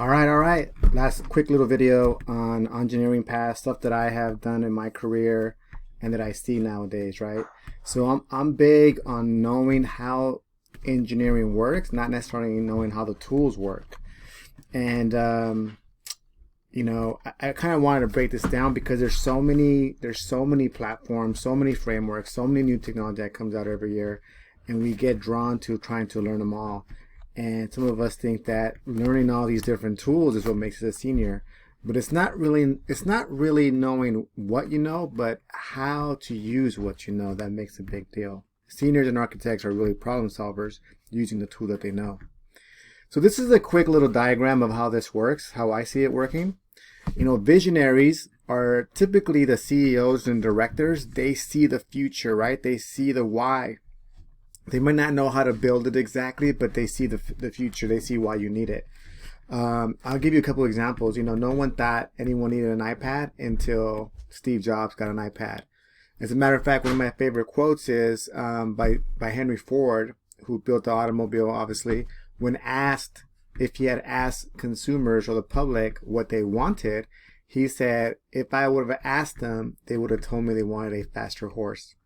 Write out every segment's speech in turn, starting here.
All right. Last quick little video on engineering path, stuff that I have done in my career and that I see nowadays, right? So I'm big on knowing how engineering works, not necessarily knowing how the tools work. And I kind of wanted to break this down because there's so many platforms, so many frameworks, so many new technology that comes out every year, and we get drawn to trying to learn them all. And some of us think that learning all these different tools is what makes us a senior, but it's not really knowing what you know, but how to use what you know that makes a big deal. Seniors and architects are really problem solvers using the tool that they know. So this is a quick little diagram of how this works, how I see it working. Visionaries are typically the CEOs and directors. They see the future, right? They see the why. They might not know how to build it exactly, but they see the future. They see why you need it. I'll give you a couple examples. No one thought anyone needed an iPad until Steve Jobs got an iPad. As a matter of fact, one of my favorite quotes is by Henry Ford, who built the automobile, obviously, when asked if he had asked consumers or the public what they wanted, he said, if I would have asked them, they would have told me they wanted a faster horse.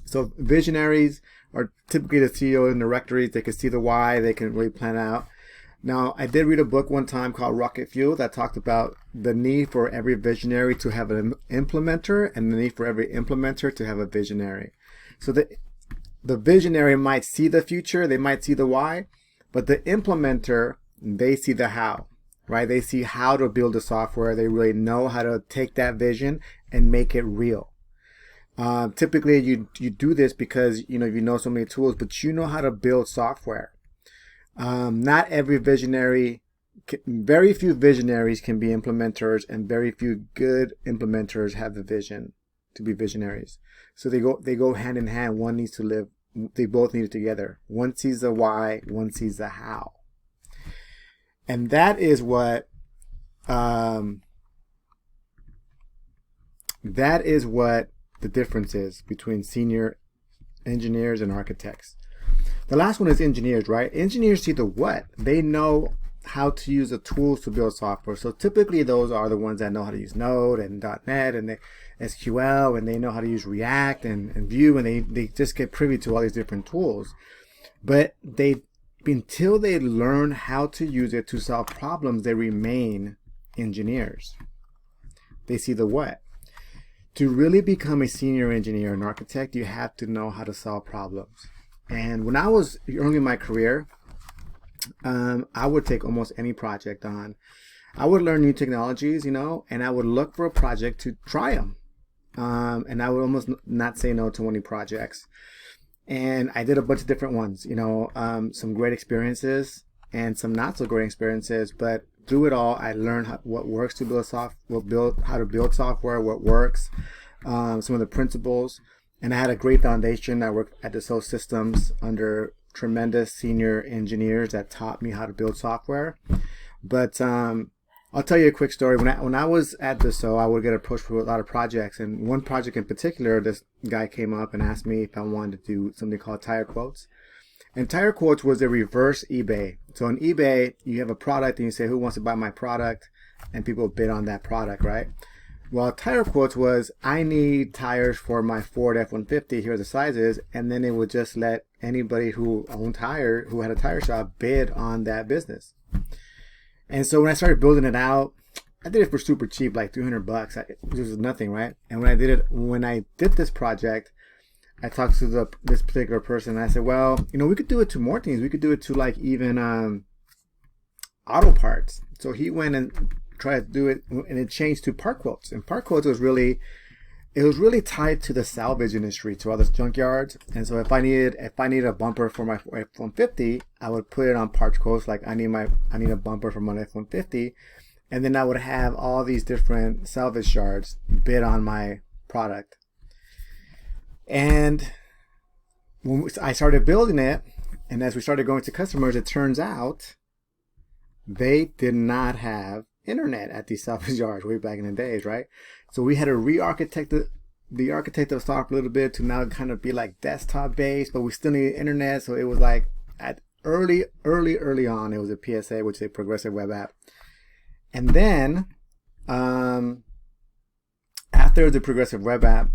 So visionaries are typically the CEO and directories. They can see the why. They can really plan out. Now, I did read a book one time called Rocket Fuel that talked about the need for every visionary to have an implementer and the need for every implementer to have a visionary. So the visionary might see the future. They might see the why, but the implementer, they see the how, right? They see how to build the software. They really know how to take that vision and make it real. Typically, you do this because you know so many tools, but you know how to build software. Not every visionary, very few visionaries can be implementers, and very few good implementers have the vision to be visionaries. So they go hand in hand. One needs to live. They both need it together. One sees the why, one sees the how, and that is what the difference is between senior engineers and architects. The last one is engineers, right? Engineers see the what. They know how to use the tools to build software. So typically those are the ones that know how to use Node and .NET and the SQL, and they know how to use React and Vue, and they just get privy to all these different tools. But until they learn how to use it to solve problems, they remain engineers. They see the what. To really become a senior engineer and architect, you have to know how to solve problems. And when I was early in my career, I would take almost any project on. I would learn new technologies, and I would look for a project to try them. And I would almost not say no to any projects. And I did a bunch of different ones, some great experiences and some not so great experiences. But through it all, I learned what works to build how to build software, what works, some of the principles. And I had a great foundation. I worked at Dassault Systems under tremendous senior engineers that taught me how to build software. But I'll tell you a quick story. When I was at Dassault, I would get approached for a lot of projects. And one project in particular, this guy came up and asked me if I wanted to do something called Tire Quotes. And Tire Quotes was a reverse eBay. So on eBay, you have a product and you say, who wants to buy my product? And people bid on that product, right? Well, Tire Quotes was, I need tires for my Ford F-150. Here are the sizes. And then it would just let anybody who had a tire shop bid on that business. And so when I started building it out, I did it for super cheap, like $300. It was nothing, right? And when I did this project, I talked to this particular person and I said, well, we could do it to more things. We could do it to like even auto parts. So he went and tried to do it, and it changed to Part Quotes. And Part Quotes was really tied to the salvage industry, to all the junkyards. And so if I needed a bumper for my F-150, I would put it on Part Quotes, like I need a bumper for my F-150, and then I would have all these different salvage yards bid on my product. And when I started building it, and as we started going to customers, it turns out they did not have internet at these salvage yards way back in the days, right? So we had to re-architect the architect of software a little bit to now kind of be like desktop based, but we still needed internet. So it was like early on, it was a PSA, which is a progressive web app. And then after the progressive web app,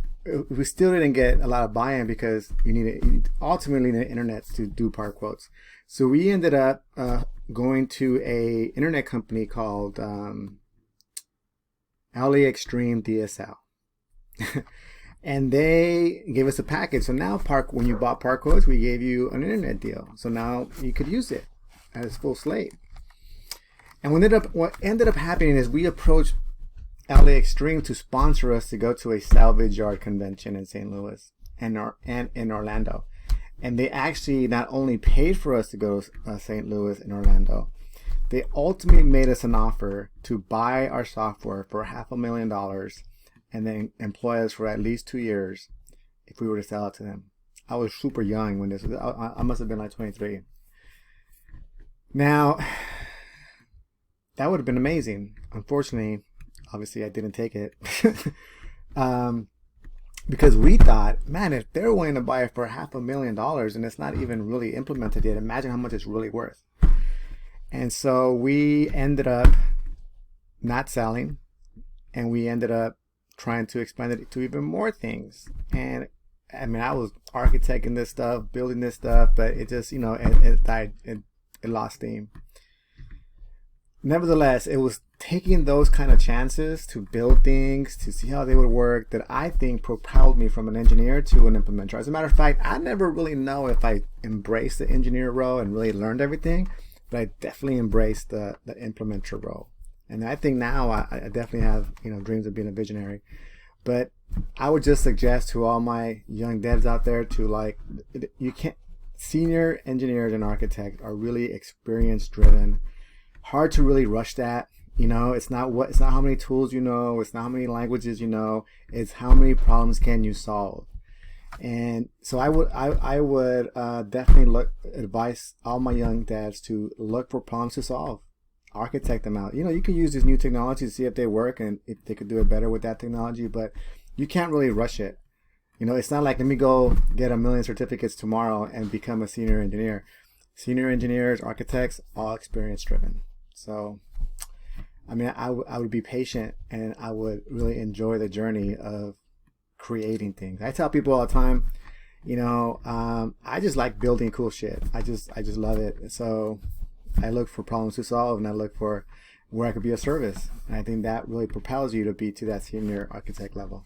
we still didn't get a lot of buy-in because you ultimately need the internet to do par quotes. So we ended up going to a internet company called LA Extreme DSL. And they gave us a package. So now when you bought par quotes, we gave you an internet deal. So now you could use it as full slate. And what ended up happening is we approached LA Extreme to sponsor us to go to a salvage yard convention in St. Louis and in Orlando. And they actually not only paid for us to go to St. Louis and Orlando, they ultimately made us an offer to buy our software for $500,000 and then employ us for at least 2 years if we were to sell it to them. I was super young when this was. I must have been like 23. Now, that would have been amazing. Unfortunately, obviously I didn't take it. Because we thought, man, if they're willing to buy it for $500,000 and it's not even really implemented yet, imagine how much it's really worth. And so we ended up not selling, and we ended up trying to expand it to even more things. And I mean, I was architecting this stuff, building this stuff, but it just, it died. It lost steam. Nevertheless, it was taking those kind of chances to build things, to see how they would work, that I think propelled me from an engineer to an implementer. As a matter of fact, I never really know if I embraced the engineer role and really learned everything, but I definitely embraced the implementer role. And I think now I definitely have dreams of being a visionary. But I would just suggest to all my young devs out there to senior engineers and architects are really experience driven. Hard to really rush that. It's not how many tools you know, it's not how many languages you know, it's how many problems can you solve. And so I would definitely advise all my young devs to look for problems to solve. Architect them out. You can use these new technologies to see if they work and if they could do it better with that technology, but you can't really rush it. It's not like, let me go get 1 million certificates tomorrow and become a senior engineer. Senior engineers, architects, all experience driven. So, I mean, I would be patient, and I would really enjoy the journey of creating things. I tell people all the time, I just like building cool shit. I just love it. So I look for problems to solve, and I look for where I could be of service. And I think that really propels you to be to that senior architect level.